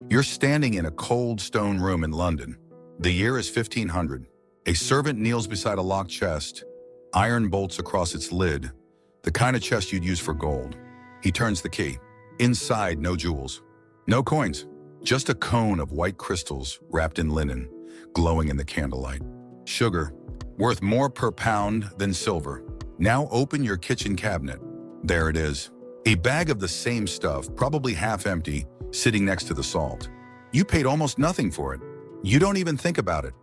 You're standing in a cold stone room in London. The year is 1500. A servant kneels beside a locked chest, iron bolts across its lid, the kind of chest you'd use for gold. He turns the key. Inside, no jewels, no coins, just a cone of white crystals wrapped in linen, glowing in the candlelight. Sugar, worth more per pound than silver. Now open your kitchen cabinet. There it is. A bag of the same stuff, probably half empty, sitting next to the salt. You paid almost nothing for it. You don't even think about it.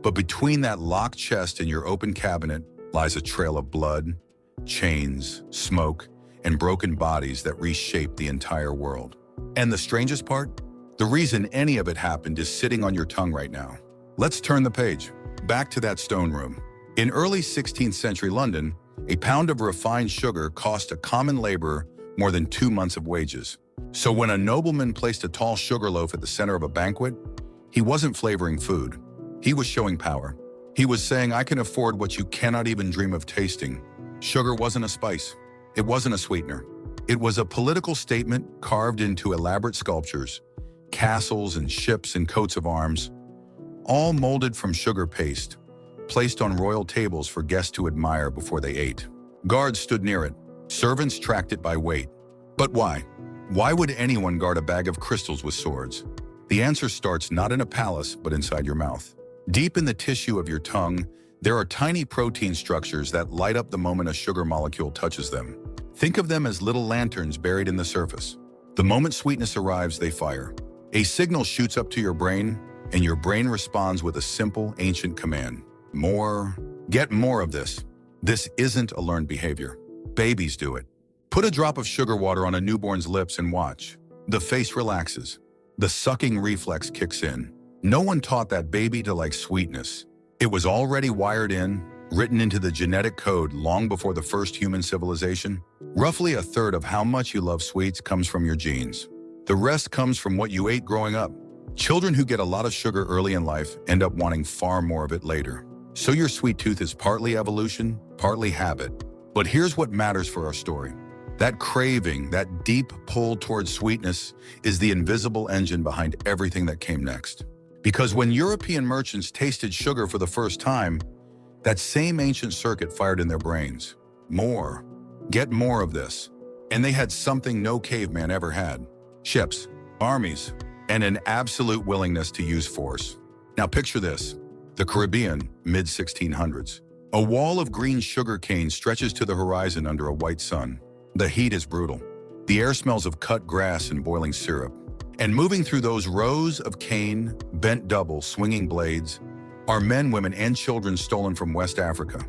But between that locked chest and your open cabinet lies a trail of blood, chains, smoke, and broken bodies that reshaped the entire world. And the strangest part? The reason any of it happened is sitting on your tongue right now. Let's turn the page. Back to that stone room. In early 16th century London, a pound of refined sugar cost a common laborer more than 2 months of wages. So when a nobleman placed a tall sugar loaf at the center of a banquet, he wasn't flavoring food. He was showing power. He was saying, I can afford what you cannot even dream of tasting. Sugar wasn't a spice. It wasn't a sweetener. It was a political statement carved into elaborate sculptures, castles and ships and coats of arms, all molded from sugar paste, placed on royal tables for guests to admire before they ate. Guards stood near it. Servants tracked it by weight. But why? Why would anyone guard a bag of crystals with swords? The answer starts not in a palace, but inside your mouth. Deep in the tissue of your tongue, there are tiny protein structures that light up the moment a sugar molecule touches them. Think of them as little lanterns buried in the surface. The moment sweetness arrives, they fire. A signal shoots up to your brain, and your brain responds with a simple, ancient command. More. Get more of this. This isn't a learned behavior. Babies do it. Put a drop of sugar water on a newborn's lips and watch. The face relaxes. The sucking reflex kicks in. No one taught that baby to like sweetness. It was already wired in, written into the genetic code long before the first human civilization. Roughly a third of how much you love sweets comes from your genes. The rest comes from what you ate growing up. Children who get a lot of sugar early in life end up wanting far more of it later. So your sweet tooth is partly evolution, partly habit. But here's what matters for our story. That craving, that deep pull towards sweetness, is the invisible engine behind everything that came next. Because when European merchants tasted sugar for the first time, that same ancient circuit fired in their brains. More. Get more of this. And they had something no caveman ever had. Ships, armies, and an absolute willingness to use force. Now picture this. The Caribbean, mid-1600s. A wall of green sugar cane stretches to the horizon under a white sun. The heat is brutal. The air smells of cut grass and boiling syrup. And moving through those rows of cane, bent double, swinging blades, are men, women, and children stolen from West Africa.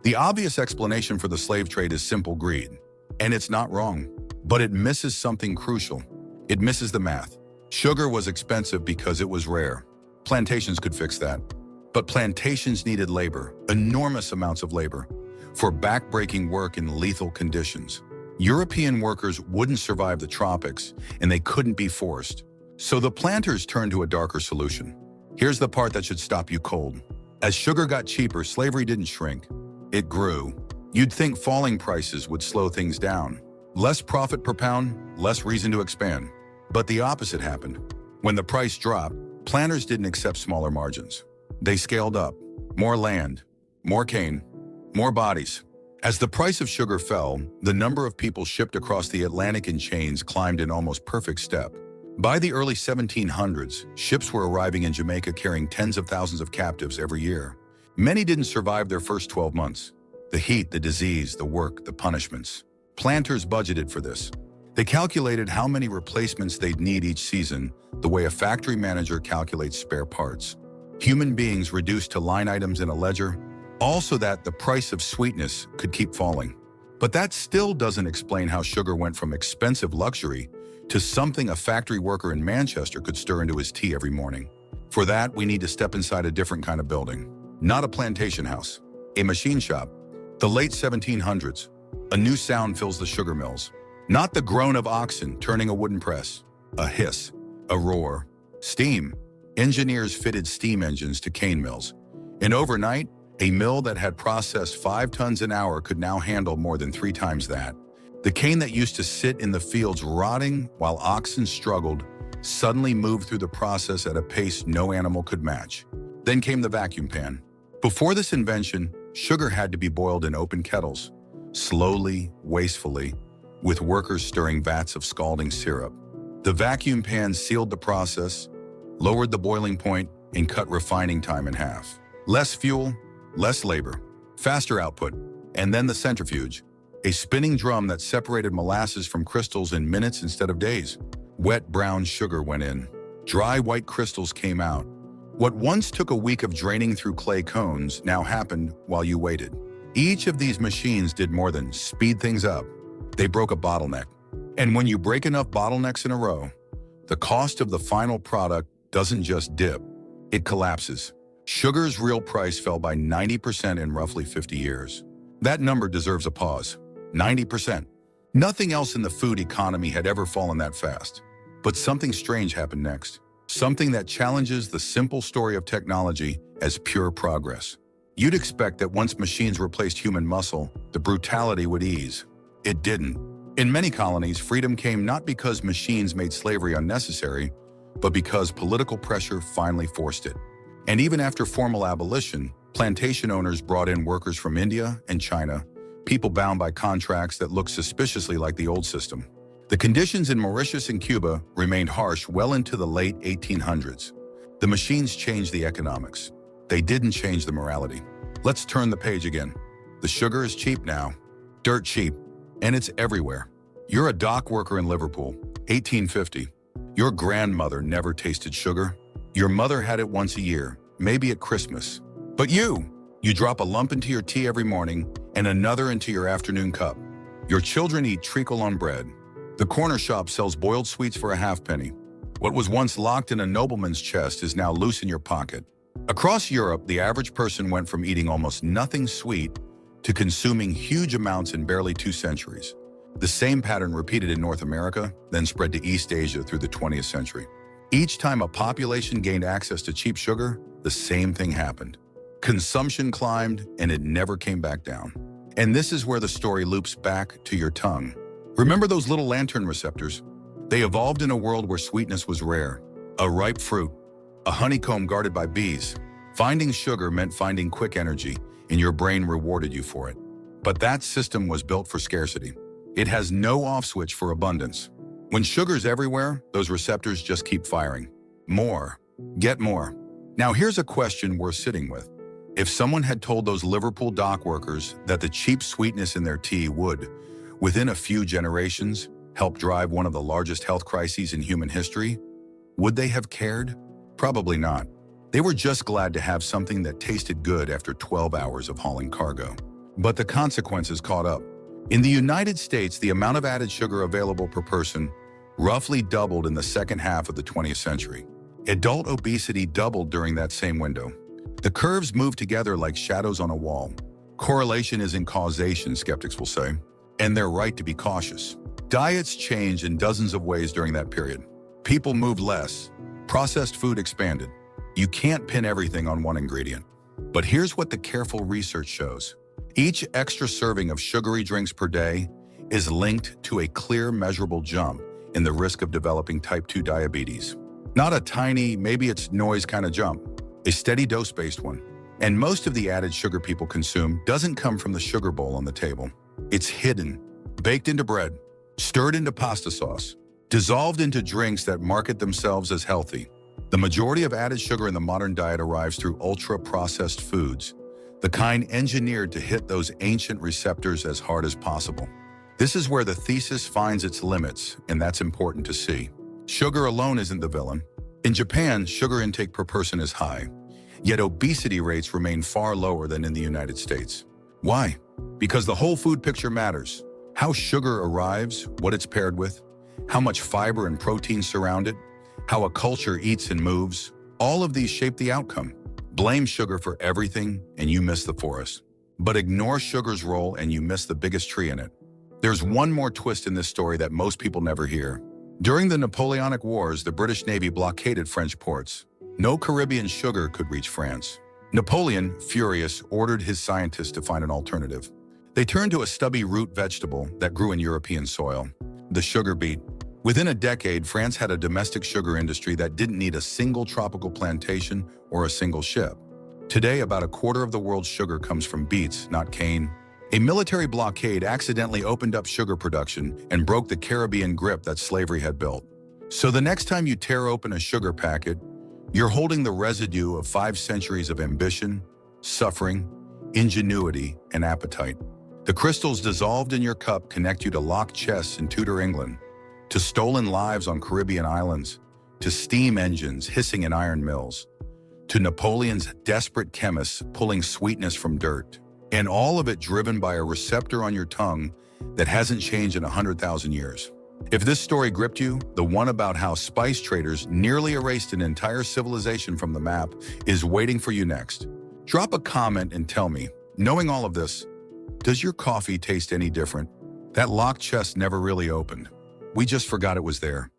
The obvious explanation for the slave trade is simple greed. And it's not wrong. But it misses something crucial. It misses the math. Sugar was expensive because it was rare. Plantations could fix that. But plantations needed labor, enormous amounts of labor, for back-breaking work in lethal conditions. European workers wouldn't survive the tropics, and they couldn't be forced. So the planters turned to a darker solution. Here's the part that should stop you cold. As sugar got cheaper, slavery didn't shrink. It grew. You'd think falling prices would slow things down. Less profit per pound, less reason to expand. But the opposite happened. When the price dropped, planters didn't accept smaller margins. They scaled up. More land, more cane, more bodies. As the price of sugar fell, the number of people shipped across the Atlantic in chains climbed in almost perfect step. By the early 1700s, ships were arriving in Jamaica carrying tens of thousands of captives every year. Many didn't survive their first 12 months. The heat, the disease, the work, the punishments. Planters budgeted for this. They calculated how many replacements they'd need each season, the way a factory manager calculates spare parts. Human beings reduced to line items in a ledger, also that the price of sweetness could keep falling. But that still doesn't explain how sugar went from expensive luxury to something a factory worker in Manchester could stir into his tea every morning. For that, we need to step inside a different kind of building. Not a plantation house, a machine shop. The late 1700s, a new sound fills the sugar mills. Not the groan of oxen turning a wooden press, a hiss, a roar, steam. Engineers fitted steam engines to cane mills. And overnight, a mill that had processed 5 tons an hour could now handle more than 3 times that. The cane that used to sit in the fields rotting while oxen struggled suddenly moved through the process at a pace no animal could match. Then came the vacuum pan. Before this invention, sugar had to be boiled in open kettles, slowly, wastefully, with workers stirring vats of scalding syrup. The vacuum pan sealed the process, lowered the boiling point, and cut refining time in half. Less fuel, less labor, faster output, and then the centrifuge, a spinning drum that separated molasses from crystals in minutes instead of days. Wet brown sugar went in. Dry white crystals came out. What once took a week of draining through clay cones now happened while you waited. Each of these machines did more than speed things up. They broke a bottleneck. And when you break enough bottlenecks in a row, the cost of the final product doesn't just dip, it collapses. Sugar's real price fell by 90% in roughly 50 years. That number deserves a pause. 90%. Nothing else in the food economy had ever fallen that fast. But something strange happened next. Something that challenges the simple story of technology as pure progress. You'd expect that once machines replaced human muscle, the brutality would ease. It didn't. In many colonies, freedom came not because machines made slavery unnecessary, but because political pressure finally forced it. And even after formal abolition, plantation owners brought in workers from India and China, people bound by contracts that looked suspiciously like the old system. The conditions in Mauritius and Cuba remained harsh well into the late 1800s. The machines changed the economics. They didn't change the morality. Let's turn the page again. The sugar is cheap now, dirt cheap, and it's everywhere. You're a dock worker in Liverpool, 1850. Your grandmother never tasted sugar. Your mother had it once a year, maybe at Christmas. But you drop a lump into your tea every morning and another into your afternoon cup. Your children eat treacle on bread. The corner shop sells boiled sweets for a halfpenny. What was once locked in a nobleman's chest is now loose in your pocket. Across Europe, the average person went from eating almost nothing sweet to consuming huge amounts in barely 2 centuries. The same pattern repeated in North America, then spread to East Asia through the 20th century. Each time a population gained access to cheap sugar, the same thing happened. Consumption climbed, and it never came back down. And this is where the story loops back to your tongue. Remember those little lantern receptors? They evolved in a world where sweetness was rare. A ripe fruit, a honeycomb guarded by bees. Finding sugar meant finding quick energy, and your brain rewarded you for it. But that system was built for scarcity. It has no off switch for abundance. When sugar's everywhere, those receptors just keep firing. More. Get more. Now here's a question worth sitting with. If someone had told those Liverpool dock workers that the cheap sweetness in their tea would, within a few generations, help drive one of the largest health crises in human history, would they have cared? Probably not. They were just glad to have something that tasted good after 12 hours of hauling cargo. But the consequences caught up. In the United States, the amount of added sugar available per person roughly doubled in the second half of the 20th century. Adult obesity doubled during that same window. The curves moved together like shadows on a wall. Correlation isn't causation, skeptics will say, and they're right to be cautious. Diets changed in dozens of ways during that period. People moved less. Processed food expanded. You can't pin everything on one ingredient. But here's what the careful research shows. Each extra serving of sugary drinks per day is linked to a clear, measurable jump in the risk of developing type 2 diabetes. Not a tiny, maybe it's noise kind of jump, a steady dose-based one. And most of the added sugar people consume doesn't come from the sugar bowl on the table. It's hidden, baked into bread, stirred into pasta sauce, dissolved into drinks that market themselves as healthy. The majority of added sugar in the modern diet arrives through ultra-processed foods, the kind engineered to hit those ancient receptors as hard as possible. This is where the thesis finds its limits, and that's important to see. Sugar alone isn't the villain. In Japan, sugar intake per person is high, yet obesity rates remain far lower than in the United States. Why? Because the whole food picture matters. How sugar arrives, what it's paired with, how much fiber and protein surround it, how a culture eats and moves, all of these shape the outcome. Blame sugar for everything and you miss the forest. But ignore sugar's role and you miss the biggest tree in it. There's one more twist in this story that most people never hear. During the Napoleonic Wars, the British Navy blockaded French ports. No Caribbean sugar could reach France. Napoleon, furious, ordered his scientists to find an alternative. They turned to a stubby root vegetable that grew in European soil, the sugar beet. Within a decade, France had a domestic sugar industry that didn't need a single tropical plantation or a single ship. Today, about a quarter of the world's sugar comes from beets, not cane. A military blockade accidentally opened up sugar production and broke the Caribbean grip that slavery had built. So the next time you tear open a sugar packet, you're holding the residue of 5 centuries of ambition, suffering, ingenuity, and appetite. The crystals dissolved in your cup connect you to locked chests in Tudor England, to stolen lives on Caribbean islands, to steam engines hissing in iron mills, to Napoleon's desperate chemists pulling sweetness from dirt, and all of it driven by a receptor on your tongue that hasn't changed in 100,000 years. If this story gripped you, the one about how spice traders nearly erased an entire civilization from the map is waiting for you next. Drop a comment and tell me, knowing all of this, does your coffee taste any different? That locked chest never really opened. We just forgot it was there.